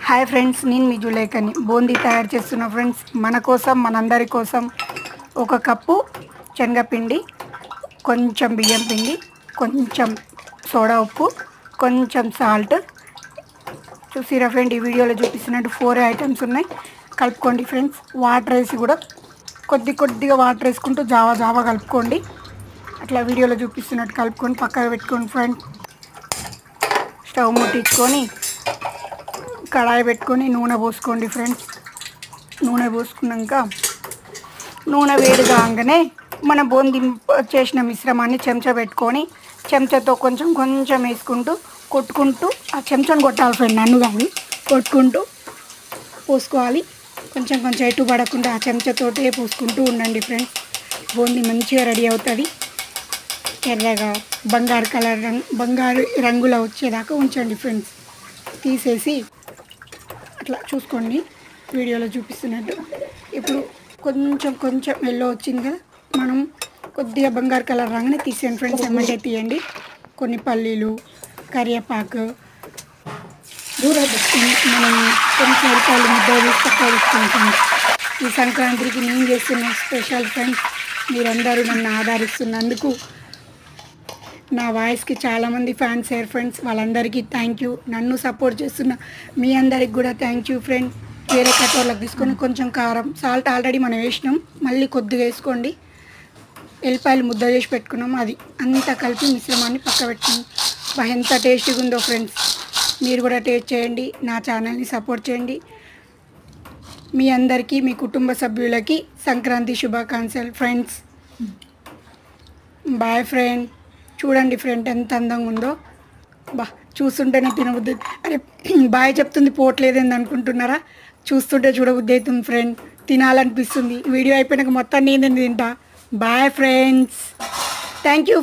Hi friends, నేను మీ జులేకని బూందీ తయారు చేస్తున్నా ఫ్రెండ్స్. మన కోసం మనందరి కోసం ఒక కప్పు శనగపిండి, కొంచెం బియ్యం పిండి, కొంచెం సోడా ఉప్పు, కొంచెం సాల్ట్. చూసిరా ఫ్రెండ్, ఈ వీడియోలో చూపిస్తున్నట్టు 4 ఐటమ్స్ ఉన్నాయి. కలుపుకోండి ఫ్రెండ్స్. వాటర్ వేసి కూడా కొద్దిగా వాటర్ వేసుకుంటూ జావా కలుపుకోండి. అట్లా వీడియోలో చూపిస్తున్నట్టు కలుపుకొని పక్కన పెట్టుకోండి ఫ్రెండ్. స్టవ్ ముట్టించుకొని కడాయి పెట్టుకొని నూనె పోసుకోండి ఫ్రెండ్స్. నూనె పోసుకున్నాక నూనె వేడి కాగానే మన బూందీ చేసిన మిశ్రమాన్ని చెంచా పెట్టుకొని చెంచాతో కొంచెం వేసుకుంటూ కొట్టుకుంటూ, ఆ చెంచాను కొట్టాలి ఫ్రెండ్, నన్ను కానీ కొట్టుకుంటూ పోసుకోవాలి. కొంచెం ఎటు పడకుండా ఆ చెంచాతోటే పోసుకుంటూ ఉండండి ఫ్రెండ్స్. బూందీ మంచిగా రెడీ అవుతుంది. ఎర్రగా బంగారు రంగులో వచ్చేదాకా ఉంచండి ఫ్రెండ్స్. తీసేసి అట్లా చూసుకోండి వీడియోలో చూపిస్తున్నట్టు. ఇప్పుడు కొంచెం ఎల్లో వచ్చింది కదా, మనం కొద్దిగా బంగారు కలర్ రాగానే తీసేయండి ఫ్రెండ్స్. ఎమ్మంటే తీయండి. కొన్ని పల్లీలు, కరివేపాకు దూరం పెట్టుకుని మనం కొంచెం రూపాయలు ముద్ద వేసి పక్కన పెట్టుకుంటాం. ఈ సంక్రాంతికి నేను చేస్తున్న స్పెషల్ ఫ్రెండ్స్. మీరందరూ నన్ను ఆదరిస్తున్నందుకు, నా వాయిస్కి చాలామంది ఫ్యాన్స్ అయ్యారు ఫ్రెండ్స్. వాళ్ళందరికీ థ్యాంక్ యూ. నన్ను సపోర్ట్ చేస్తున్న మీ అందరికి కూడా థ్యాంక్ యూ ఫ్రెండ్. వేరే కటోర్లకు తీసుకొని కొంచెం కారం, సాల్ట్ ఆల్రెడీ మనం వేసినాం, మళ్ళీ కొద్దిగా వేసుకోండి. ఎల్లిపాయలు ముద్ద చేసి పెట్టుకున్నాం, అది అంతా కలిపి మిశ్రమాన్ని పక్క పెట్టుకున్నాం. ఎంత టేస్టీగా ఉందో ఫ్రెండ్స్. మీరు కూడా టేస్ట్ చేయండి, నా ఛానల్ని సపోర్ట్ చేయండి. మీ అందరికీ, మీ కుటుంబ సభ్యులకి సంక్రాంతి శుభాకాంక్షలు ఫ్రెండ్స్. Boy friend. చూడండి ఫ్రెండ్ ఎంత అందంగా ఉందో. చూస్తుంటేనే తినబుద్ధి. అరే బాయ్ చెప్తుంది పోవట్లేదేంది అనుకుంటున్నారా? చూస్తుంటే చూడబుద్ధి అవుతుంది ఫ్రెండ్, తినాలనిపిస్తుంది. వీడియో అయిపోయినాక మొత్తం నేను తింటా. Bye friends. Thank you.